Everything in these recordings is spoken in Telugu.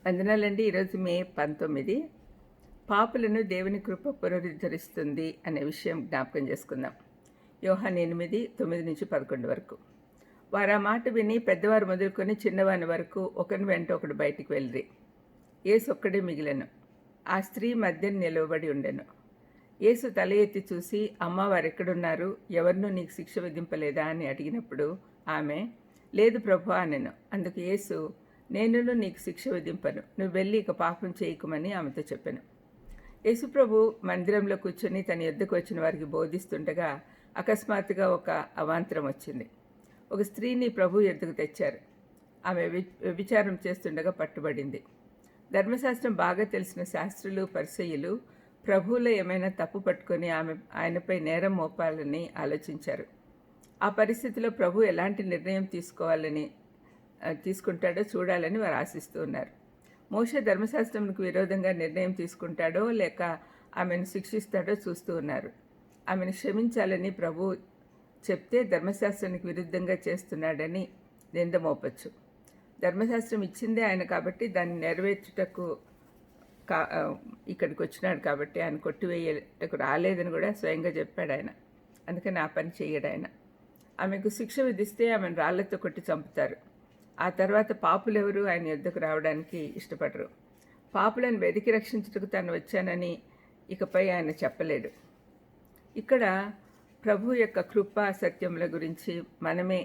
వందనాలండి. ఈరోజు మే 19. పాపులను దేవుని కృప పునరుద్ధరిస్తుంది అనే విషయం జ్ఞాపకం చేసుకుందాం. యోహాను 8, 9-11 వరకు. వారు ఆ మాట విని పెద్దవారు మొదలుకొని చిన్నవాని వరకు ఒకని వెంట ఒకడు బయటికి వెళ్ళిరి. యేసు ఒక్కడే మిగిలెను. ఆ స్త్రీ మధ్యన నిలవబడి ఉండెను. యేసు తల ఎత్తి చూసి, అమ్మ, వారెక్కడున్నారు? ఎవరినూ నీకు శిక్ష విధింపలేదా అని అడిగినప్పుడు ఆమె, లేదు ప్రభువా అనెను. అందుకు యేసు, నేనును నీకు శిక్ష విధింపను, నువ్వు వెళ్ళి ఇక పాపం చేయకుమని ఆమెతో చెప్పాను. యేసుప్రభు మందిరంలో కూర్చొని తన యొద్దకు వచ్చిన వారికి బోధిస్తుండగా అకస్మాత్తుగా ఒక అవాంతరం వచ్చింది. ఒక స్త్రీని ప్రభు యొద్దకు తెచ్చారు. ఆమె వ్యభిచారం చేస్తుండగా పట్టుబడింది. ధర్మశాస్త్రం బాగా తెలిసిన శాస్త్రులు, పరిసయ్యులు ప్రభువులో ఏమైనా తప్పు పట్టుకొని ఆయనపై నేరం మోపాలని ఆలోచించారు. ఆ పరిస్థితిలో ప్రభు ఎలాంటి నిర్ణయం తీసుకుంటాడో చూడాలని వారు ఆశిస్తూ ఉన్నారు. మోషే ధర్మశాస్త్రంకు విరోధంగా నిర్ణయం తీసుకుంటాడో లేక ఆమెను శిక్షిస్తాడో చూస్తూ ఉన్నారు. ఆమెను క్షమించాలని ప్రభు చెప్తే ధర్మశాస్త్రానికి విరుద్ధంగా చేస్తున్నాడని నింద మోపచ్చు. ధర్మశాస్త్రం ఇచ్చిందే ఆయన కాబట్టి దాన్ని నెరవేర్చుటకు ఇక్కడికి వచ్చినాడు కాబట్టి ఆయన కొట్టివేయటకు రాలేదని కూడా స్వయంగా చెప్పాడు ఆయన. అందుకని ఆ పని చేయడు ఆయన. ఆమెకు శిక్ష విధిస్తే ఆమెను రాళ్లతో కొట్టి చంపుతారు. ఆ తర్వాత పాపులెవరూ ఆయన యొద్దకు రావడానికి ఇష్టపడరు. పాపులను వెతికి రక్షించుటకు తాను వచ్చానని ఇకపై ఆయన చెప్పలేడు. ఇక్కడ ప్రభు యొక్క కృపా సత్యముల గురించి మనమే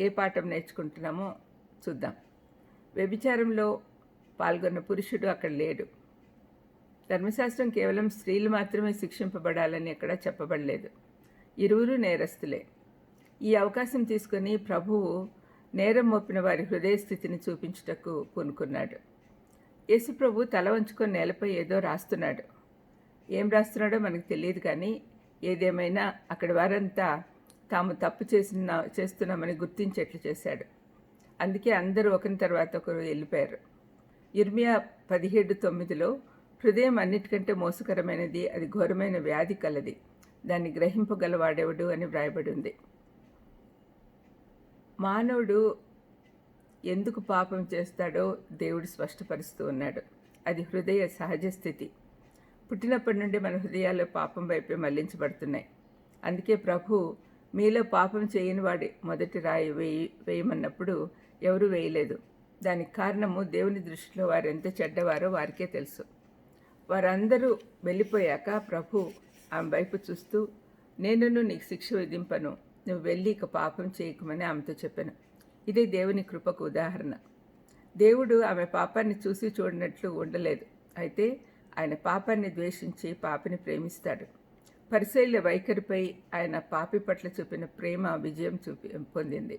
ఏ పాఠం నేర్చుకుంటున్నామో చూద్దాం. వ్యభిచారంలో పాల్గొన్న పురుషుడు అక్కడ లేడు. ధర్మశాస్త్రం కేవలం స్త్రీలు మాత్రమే శిక్షింపబడాలని ఎక్కడా చెప్పబడలేదు. ఇరువురు నేరస్తులే. ఈ అవకాశం తీసుకొని ప్రభువు నేరం మోపిన వారి హృదయ స్థితిని చూపించుటకు పూనుకున్నాడు. యేసుప్రభు తల వంచుకొని నేలపై ఏదో రాస్తున్నాడు. ఏం రాస్తున్నాడో మనకు తెలియదు, కానీ ఏదేమైనా అక్కడి వారంతా తాము తప్పు చేస్తున్నామని గుర్తించేట్లు చేశాడు. అందుకే అందరూ ఒకరి తర్వాత ఒకరు వెళ్ళిపోయారు. ఇర్మియా 17:9లో హృదయం అన్నిటికంటే మోసకరమైనది, అది ఘోరమైన వ్యాధి కలది, దాన్ని గ్రహింపగలవాడెవడు అని వ్రాయబడి ఉంది. మానవుడు ఎందుకు పాపం చేస్తాడో దేవుడు స్పష్టపరుస్తూ ఉన్నాడు. అది హృదయ సహజ స్థితి. పుట్టినప్పటి నుండి మన హృదయాలు పాపం వైపే మళ్లించబడుతున్నాయి. అందుకే ప్రభు మీలో పాపం చేయని వాడి మొదటి రాయి వేయమన్నప్పుడు ఎవరూ వేయలేదు. దానికి కారణము దేవుని దృష్టిలో వారు ఎంత చెడ్డవారో వారికే తెలుసు. వారందరూ వెళ్ళిపోయాక ప్రభు ఆమె వైపు చూస్తూ, నేనును నీకు శిక్ష విధింపను, నువ్వు వెళ్ళి ఇక పాపం చేయకమని ఆమెతో చెప్పాను. ఇదే దేవుని కృపకు ఉదాహరణ. దేవుడు ఆమె పాపాన్ని చూసి చూడనట్లు ఉండలేదు. అయితే ఆయన పాపాన్ని ద్వేషించి పాపిని ప్రేమిస్తాడు. పరిసయ్యుల వైఖరిపై ఆయన పాపి పట్ల చూపిన ప్రేమ విజయం పొందింది.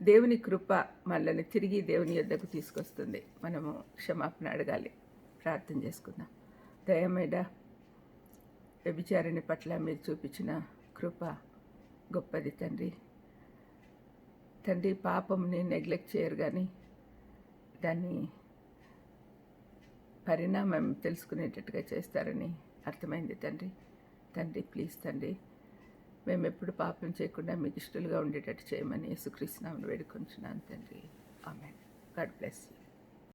దేవుని కృప మనల్ని తిరిగి దేవుని యొద్దకు తీసుకొస్తుంది. మనము క్షమాపణ అడగాలి. ప్రార్థన చేసుకుందాం. దయమేడ వ్యభిచారిణి పట్ల మీరు చూపించిన కృప గొప్పది తండ్రి. పాపంని నెగ్లెక్ట్ చేయరు, కానీ దాన్ని పరిణామం తెలుసుకునేటట్టుగా చేస్తారని అర్థమైంది తండ్రి. ప్లీజ్ తండ్రి, మేము ఎప్పుడు పాపం చేయకుండా మీకు ఇష్టలుగా ఉండేటట్టు చేయమని యేసుక్రీస్తు నామమున వేడుకొంచున్నాను తండ్రి. ఆమేన్. God bless you.